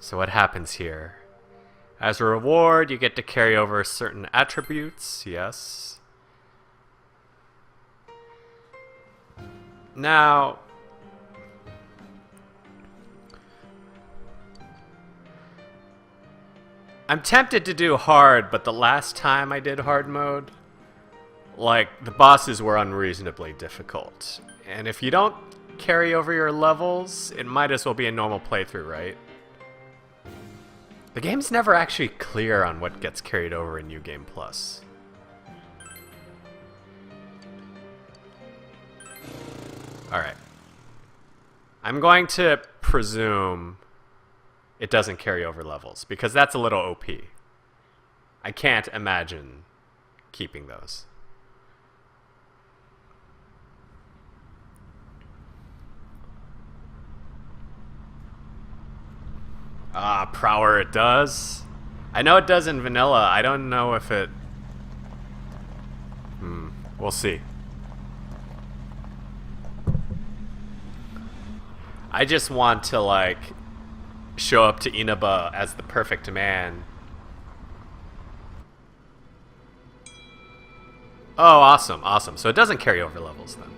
So what happens here? As a reward, you get to carry over certain attributes. Yes. Now, I'm tempted to do hard, but the last time I did hard mode, like, the bosses were unreasonably difficult. And if you don't carry over your levels, it might as well be a normal playthrough, right? The game's never actually clear on what gets carried over in New Game Plus. Alright. I'm going to presume it doesn't carry over levels, because that's a little OP. I can't imagine keeping those. Prower it does. I know it does in vanilla. I don't know if it... We'll see. I just want to, like, show up to Inaba as the perfect man. Oh, awesome, awesome. So it doesn't carry over levels then.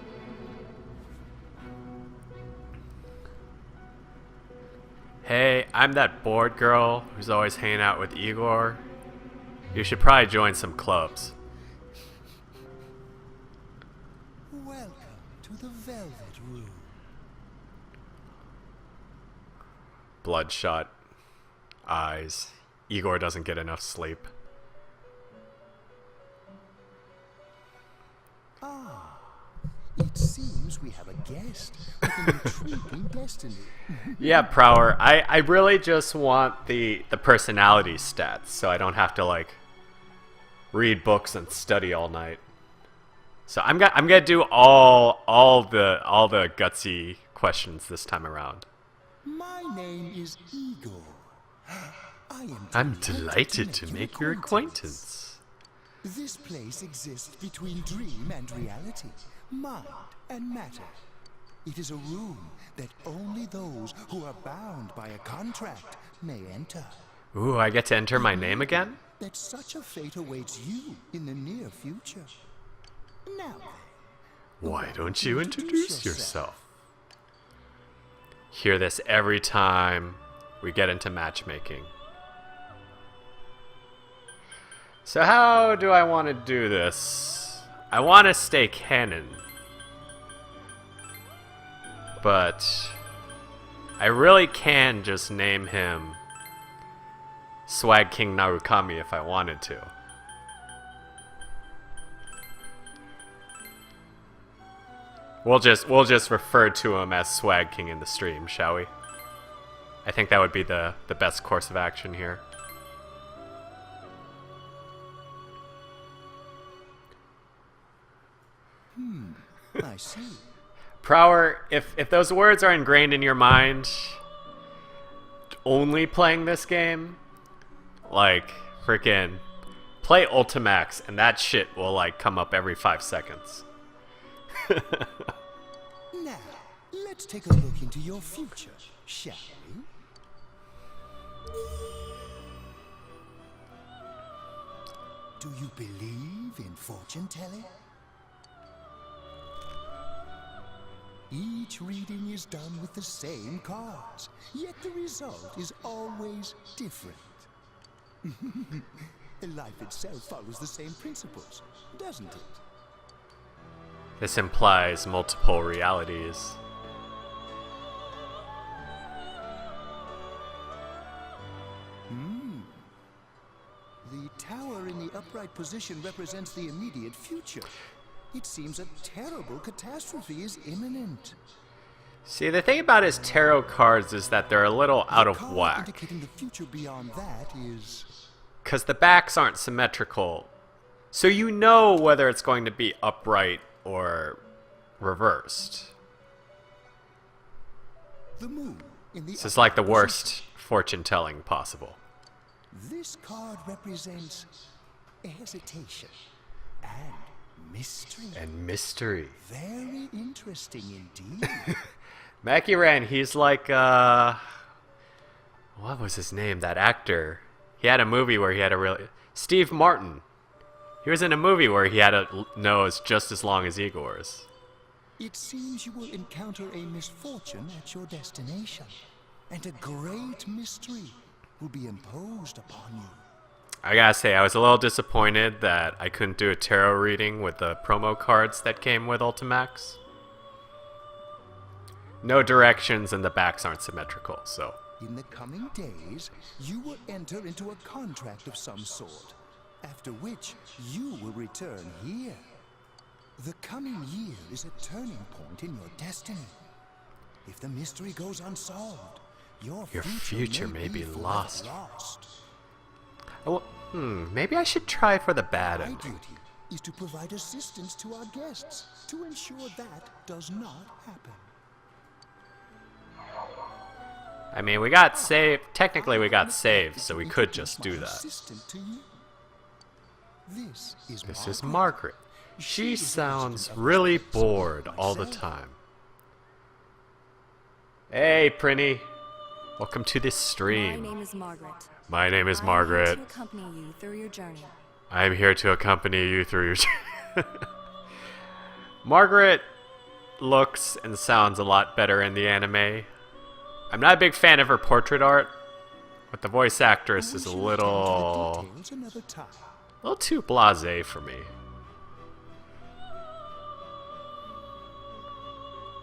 Hey, I'm that bored girl who's always hanging out with Igor. You should probably join some clubs. Welcome to the Velvet Room. Bloodshot eyes. Igor doesn't get enough sleep. It seems we have a guest with an intriguing destiny. Yeah, Prower. I really just want the personality stats, so I don't have to, like, read books and study all night. So I'm gonna do all the gutsy questions this time around. My name is Igor. I'm delighted to make your acquaintance. This place exists between dream and reality, mind and matter. It is a room that only those who are bound by a contract may enter. Ooh, I get to enter my name again? That such a fate awaits you in the near future. Now then, why don't you introduce yourself? Hear this every time we get into matchmaking. So how do I want to do this? I want to stay canon. But I really can just name him SwagKing Narukami if I wanted to. We'll just refer to him as SwagKing in the stream, shall we? I think that would be the best course of action here. I see. Prower, if those words are ingrained in your mind, only playing this game, like, freaking play Ultimax and that shit will, like, come up every 5 seconds. Now, let's take a look into your future, shall we? Do you believe in fortune telling? Each reading is done with the same cards, yet the result is always different. Life itself follows the same principles, doesn't it? This implies multiple realities. The tower in the upright position represents the immediate future. It seems a terrible catastrophe is imminent. See, the thing about his tarot cards is that they're a little out of whack. Indicating the future beyond that is... Because the backs aren't symmetrical. So you know whether it's going to be upright or reversed. The moon in the This is like the worst fortune telling possible. This card represents hesitation and mystery. And mystery. Very interesting indeed. Makiran, he's like, What was his name? That actor. He had a movie where he had a really... Steve Martin. He was in a movie where he had a nose just as long as Igor's. It seems you will encounter a misfortune at your destination, and a great mystery will be imposed upon you. I gotta say, I was a little disappointed that I couldn't do a tarot reading with the promo cards that came with Ultimax. No directions and the backs aren't symmetrical, so... In the coming days, you will enter into a contract of some sort, after which you will return here. The coming year is a turning point in your destiny. If the mystery goes unsolved, your future may be lost. Oh, maybe I should try for the bad My ending. duty is to provide assistance to our guests to ensure that does not happen. I mean, we got saved. Technically, we got saved, so we could just do that. This is Margaret. She sounds really bored all the time. Hey, Prinny. Welcome to this stream. My name is Margaret. My name is I'm Margaret. here to accompany you through your journey. I'm here to accompany you through your journey. Margaret looks and sounds a lot better in the anime. I'm not a big fan of her portrait art, but the voice actress is a little too blasé for me.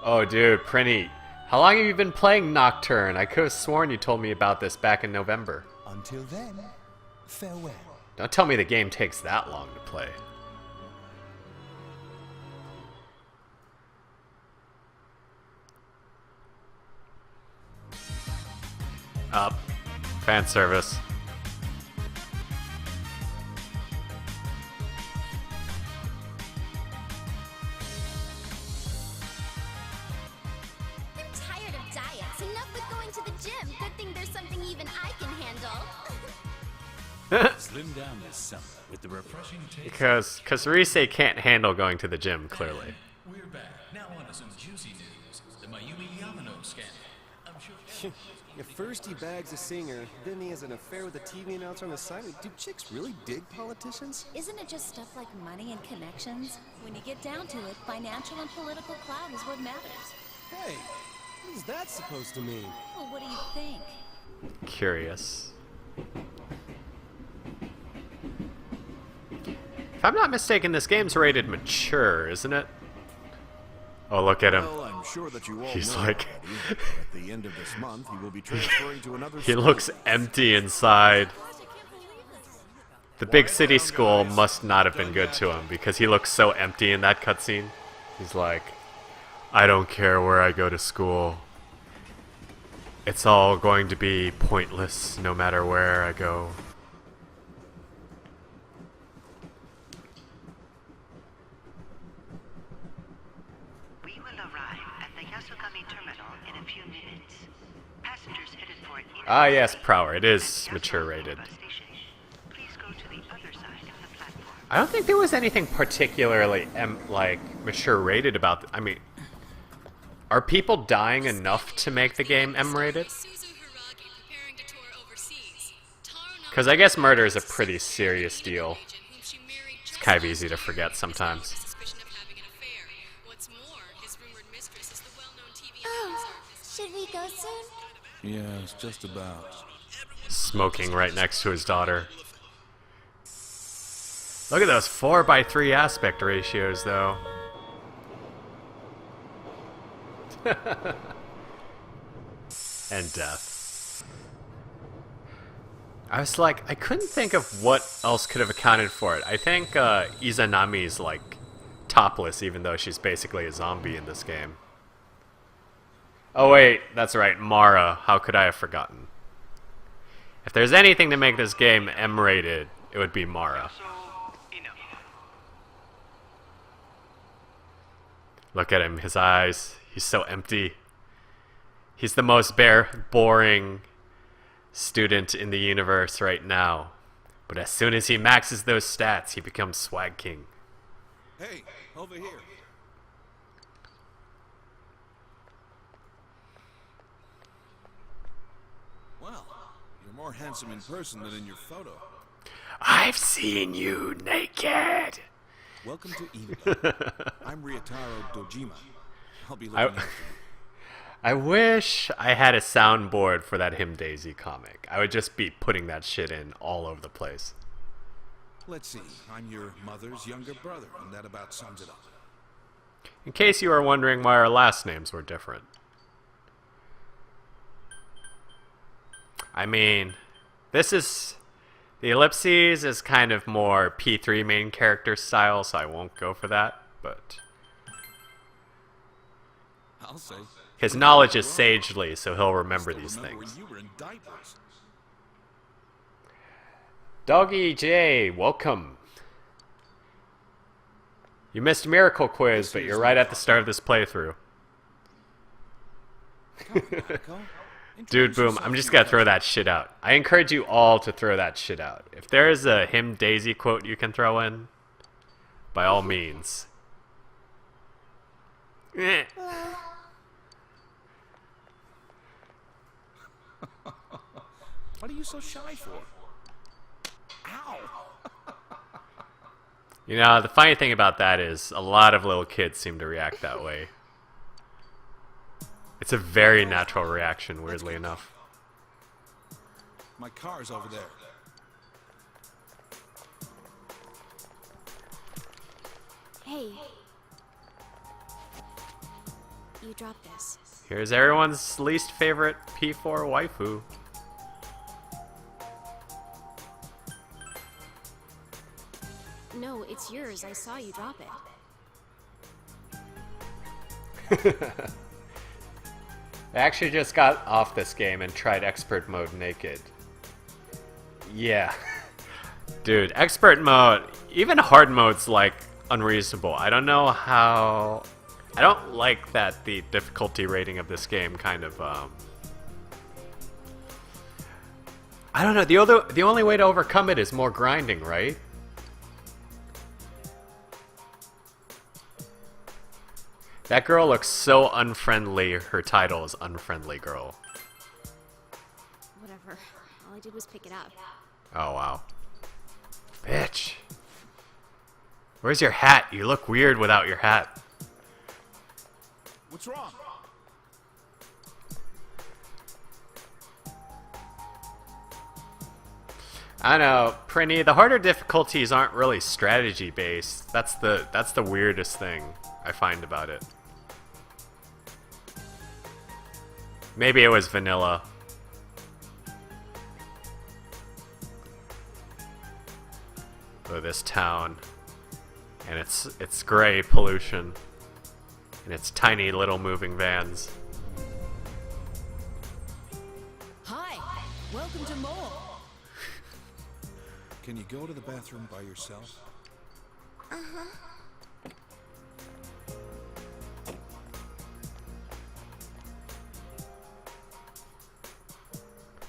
Oh, dude, Prinny, how long have you been playing Nocturne? I could have sworn you told me about this back in November. Until then, farewell. Don't tell me the game takes that long to play. Up. Fan service. I'm tired of diets. Enough with going to the gym. Good thing there's something even I can handle. Slim down this summer with the refreshing taste. Because Rise can't handle going to the gym, clearly. We're back. Now on to some juicy news. The Mayumi Yamano scandal. I'm sure. At first he bags a singer, then he has an affair with a TV announcer on the side. Do chicks really dig politicians? Isn't it just stuff like money and connections? When you get down to it, financial and political clout is what matters. Hey, what is that supposed to mean? Well, what do you think? Curious. If I'm not mistaken, this game's rated mature, isn't it? Oh, look at him. Well, I'm sure that you all He's know like... already, but at the end of this month, he will be transferring to another He school. looks empty inside. The big city school must not have been good to him because he looks so empty in that cutscene. He's like, I don't care where I go to school. It's all going to be pointless no matter where I go. We will arrive at the Yasukami terminal in a few minutes. Passengers headed for an Ah yes, Prower, it is mature rated. Please go to the other side of the platform. I don't think there was anything particularly mature rated about I mean, are people dying enough to make the game M-rated? Because I guess murder is a pretty serious deal. It's kind of easy to forget sometimes. Oh, should we go soon? Yes, just about. Smoking right next to his daughter. Look at those 4:3 aspect ratios, though. And death. I was like, I couldn't think of what else could have accounted for it. I think Izanami's like topless, even though she's basically a zombie in this game. Oh wait, that's right, Mara. How could I have forgotten? If there's anything to make this game M-rated, it would be Mara. Look at him, his eyes. He's so empty. He's the most boring student in the universe right now. But as soon as he maxes those stats, he becomes SwagKing. Hey, over here. Well, You're more handsome in person than in your photo. I've seen you naked. Welcome to Inaba. I'm Ryotaro Dojima. I'll be looking after you. I wish I had a soundboard for that Him Daisy comic. I would just be putting that shit in all over the place. Let's see. I'm your mother's younger brother, and that about sums it up. In case you were wondering why our last names were different. I mean, this is... The ellipses is kind of more P3 main character style, so I won't go for that, but... I'll say. His knowledge is sagely, so he'll remember these things. You were in diapers. Doggy J, welcome. You missed Miracle Quiz, but you're right at the start of this playthrough. Dude, boom, I'm just gonna throw that shit out. I encourage you all to throw that shit out. If there is a Him Daisy quote you can throw in, by all means. Eh. What are you so shy for? Ow! You know, the funny thing about that is a lot of little kids seem to react that way. It's a very natural reaction, weirdly enough. My car's over there. Hey. You dropped this. Here's everyone's least favorite P4 waifu. No, it's yours. I saw you drop it. I actually just got off this game and tried expert mode naked. Yeah. Dude, expert mode, even hard mode's like unreasonable. I don't know how... I don't like that the difficulty rating of this game kind of, I don't know, the only way to overcome it is more grinding, right? That girl looks so unfriendly, her title is Unfriendly Girl. Whatever. All I did was pick it up. Oh, wow. Bitch. Where's your hat? You look weird without your hat. What's wrong? I don't know, Prinny, the harder difficulties aren't really strategy based. That's the weirdest thing I find about it. Maybe it was vanilla. Oh, this town. And it's gray pollution. And it's tiny little moving vans. Hi, welcome to Mole. Can you go to the bathroom by yourself?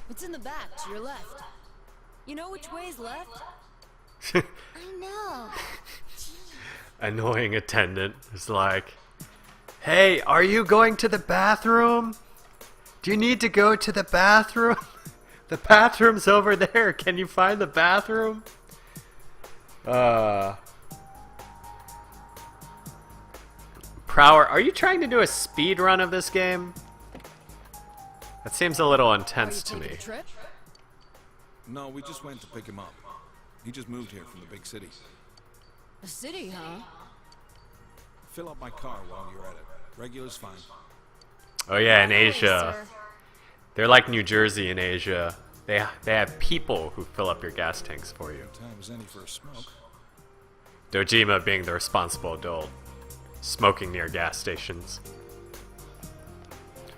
It's in the back, to your left. You know which way's left? I know. Annoying attendant is like, hey, are you going to the bathroom? Do you need to go to the bathroom? The bathroom's over there. Can you find the bathroom? Prower, are you trying to do a speed run of this game? That seems a little intense to me. Trip? No, we just went to pick him up. He just moved here from the big city. A city, huh? Fill up my car while you're at it. Regular's fine. Oh yeah, in Hey, Asia. sir. They're like New Jersey in Asia. They have people who fill up your gas tanks for you. Time as any for a smoke. Dojima being the responsible adult. Smoking near gas stations.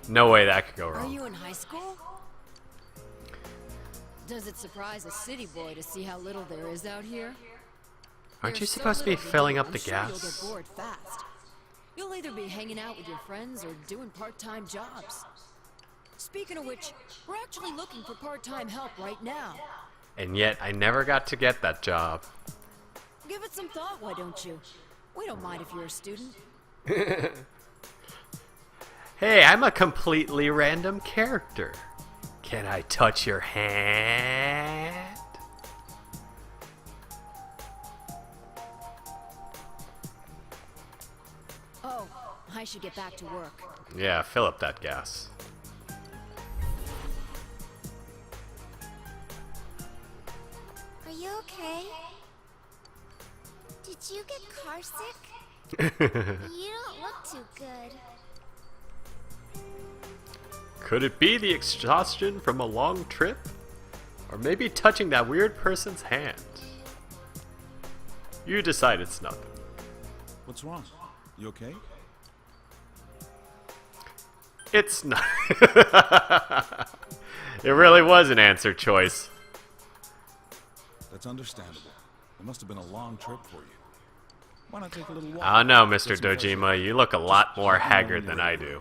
No way that could go Are wrong. you in high school? Does it surprise a city boy to see how little there is out here? Aren't you There's so supposed to be little to filling do, up the I'm sure You'll get gas? bored fast. You'll either be hanging out with your friends or doing part-time jobs. Speaking of which, we're actually looking for part-time help right now. And yet, I never got to get that job. Give it some thought, why don't you? We don't mind if you're a student. Hey, I'm a completely random character. Can I touch your hand? Oh, I should get back to work. Yeah, fill up that gas. Are you okay? Did you get car sick? You don't look too good. Could it be the exhaustion from a long trip? Or maybe touching that weird person's hand? You decide it's nothing. What's wrong? You okay? It's not. It really was an answer choice. That's understandable. It must have been a long trip for you. Why not take a little walk? I don't know, Mr. Get some fresh air. Dojima. You look a lot more Just let me know haggard when than you're I ready. do.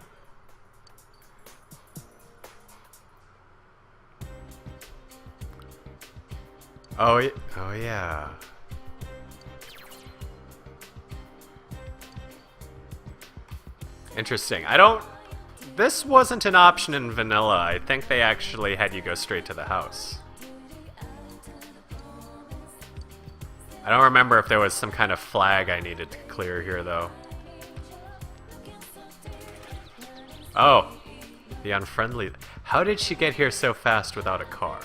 Oh yeah. Interesting. This wasn't an option in vanilla. I think they actually had you go straight to the house. I don't remember if there was some kind of flag I needed to clear here, though. Oh, the unfriendly. How did she get here so fast without a car?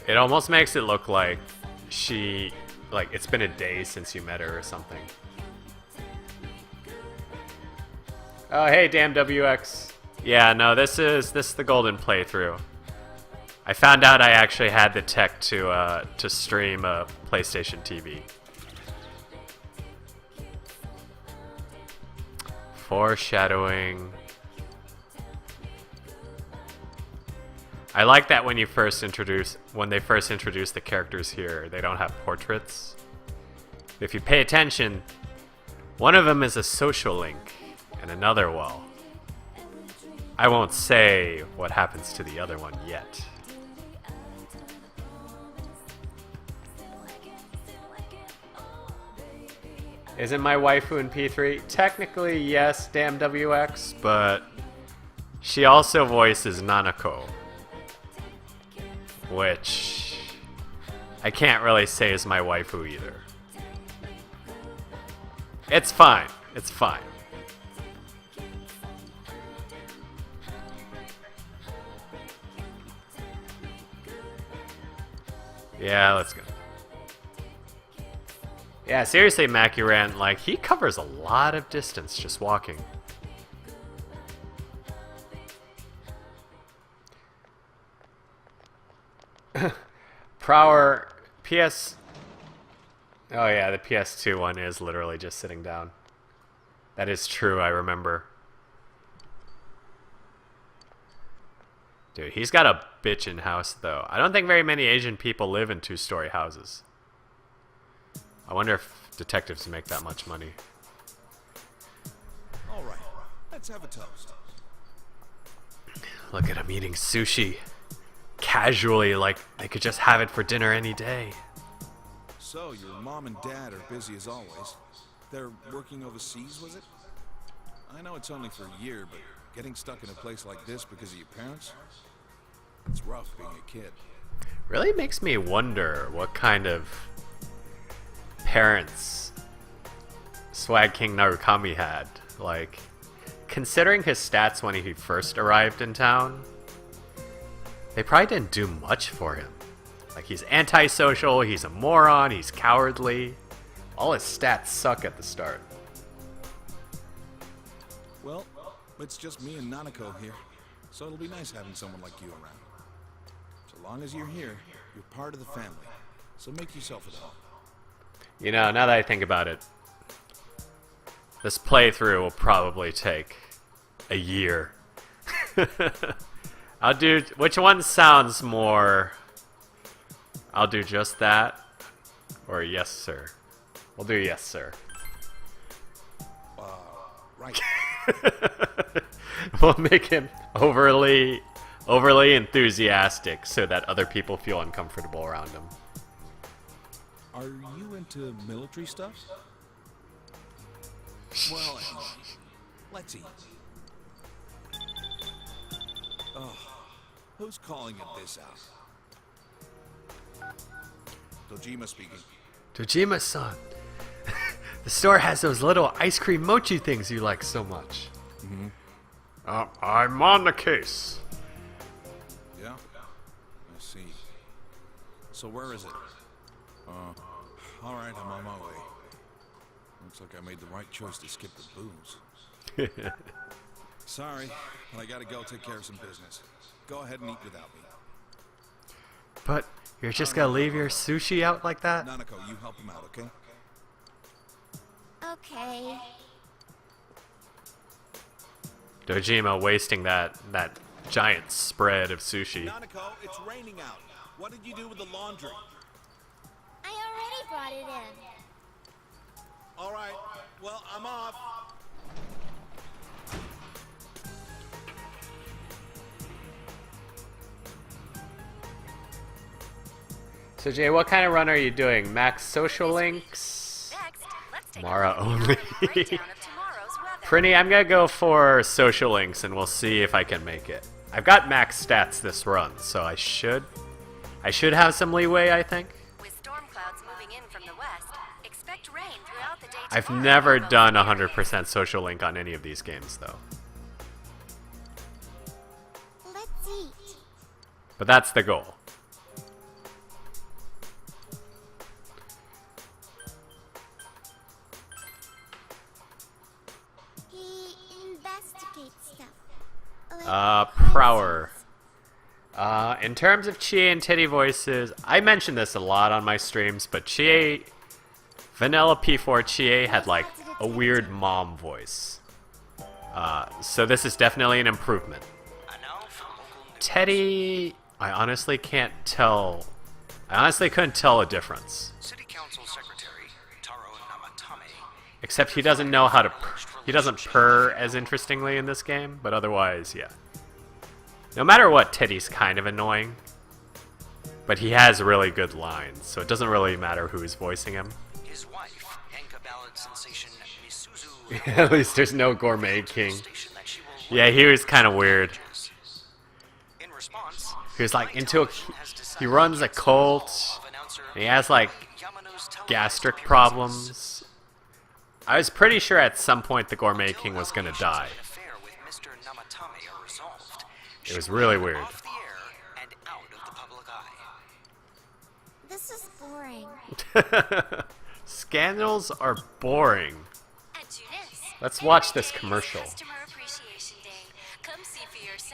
It almost makes it look like it's been a day since you met her or something. Oh, hey, damn WX. Yeah, no, this is the golden playthrough. I found out I actually had the tech to stream a PlayStation TV. Foreshadowing. I like that when they first introduce the characters here, they don't have portraits. If you pay attention, one of them is a social link, and another, well, I won't say what happens to the other one yet. Isn't my waifu in P3? Technically, yes, damn WX, but she also voices Nanako, which I can't really say is my waifu either. It's fine. It's fine. Yeah, let's go. Yeah, seriously, Macuran, like, he covers a lot of distance just walking. Prower PS. Oh yeah, the PS2 one is literally just sitting down. That is true, I remember. Dude, he's got a bitchin' house though. I don't think very many Asian people live in two-story houses. I wonder if detectives make that much money. All right, let's have a toast. Look at him eating sushi. Casually, like they could just have it for dinner any day. So, your mom and dad are busy as always. They're working overseas, was it? I know it's only for a year, but getting stuck in a place like this because of your parents? It's rough being a kid. Really makes me wonder what kind of parents SwagKing Narukami had. Like, considering his stats when he first arrived in town, they probably didn't do much for him. Like, he's antisocial, he's a moron, he's cowardly. All his stats suck at the start. Well, it's just me and Nanako here, so it'll be nice having someone like you around. So long as you're here, you're part of the family, so make yourself at home. You know, now that I think about it, this playthrough will probably take a year. I'll do... Which one sounds more... I'll do just that, or yes, sir? We'll do yes, sir. Right. We'll make him overly enthusiastic so that other people feel uncomfortable around him. Are you into military stuff? Well, anyway, let's eat. Oh, who's calling it this out? Dojima speaking. Dojima-san. The store has those little ice cream mochi things you like so much. I'm on the case. Yeah? I see. So where is it? Alright, I'm on my way. Looks like I made the right choice to skip the booze. Sorry, but I gotta go take care of some business. Go ahead and eat without me. But you're just gonna leave your sushi out like that? Nanako, you help him out, okay? Okay. Dojima wasting that giant spread of sushi. Nanako, it's raining out. What did you do with the laundry? I already brought it in. All right. Well, I'm off. So Jay, what kind of run are you doing? Max social links? Mara only. Prinny, I'm gonna go for social links and we'll see if I can make it. I've got max stats this run, so I should have some leeway, I think. With storm clouds moving in from the west, expect rain throughout the day. I've never done 100% social link on any of these games though. Let's eat. But that's the goal. He investigates stuff. Prower. In terms of Chie and Titty voices, I mentioned this a lot on my streams, but Chie, Vanilla P4 Chie had like a weird mom voice. So this is definitely an improvement. Teddy, I honestly can't tell. I honestly couldn't tell a difference. City Council Secretary Taro Namatame. Except he doesn't know how to. He doesn't purr as interestingly in this game, but otherwise, yeah. No matter what, Teddy's kind of annoying. But he has really good lines, so it doesn't really matter who is voicing him. His wife, Anka Ballad sensation Misuzu. At least there's no Gourmet King. Yeah, he was kind of weird. In response, He was like into a. He runs a cult, and he has like gastric problems. I was pretty sure at some point the Gourmet King was gonna die. It was really weird. This is boring. Scandals are boring. Let's watch this commercial.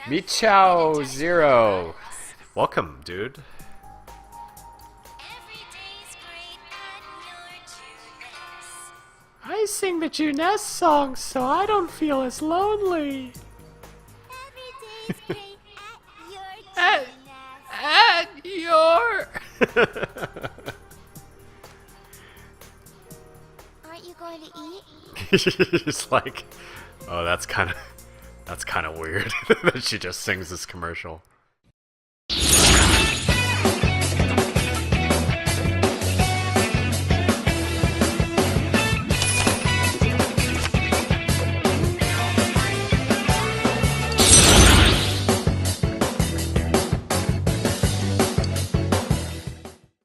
Michao Zero. Welcome, dude. I sing the Juness song so I don't feel as lonely. At your. Aren't you going to eat? It's like, oh, that's kind of weird that she just sings this commercial.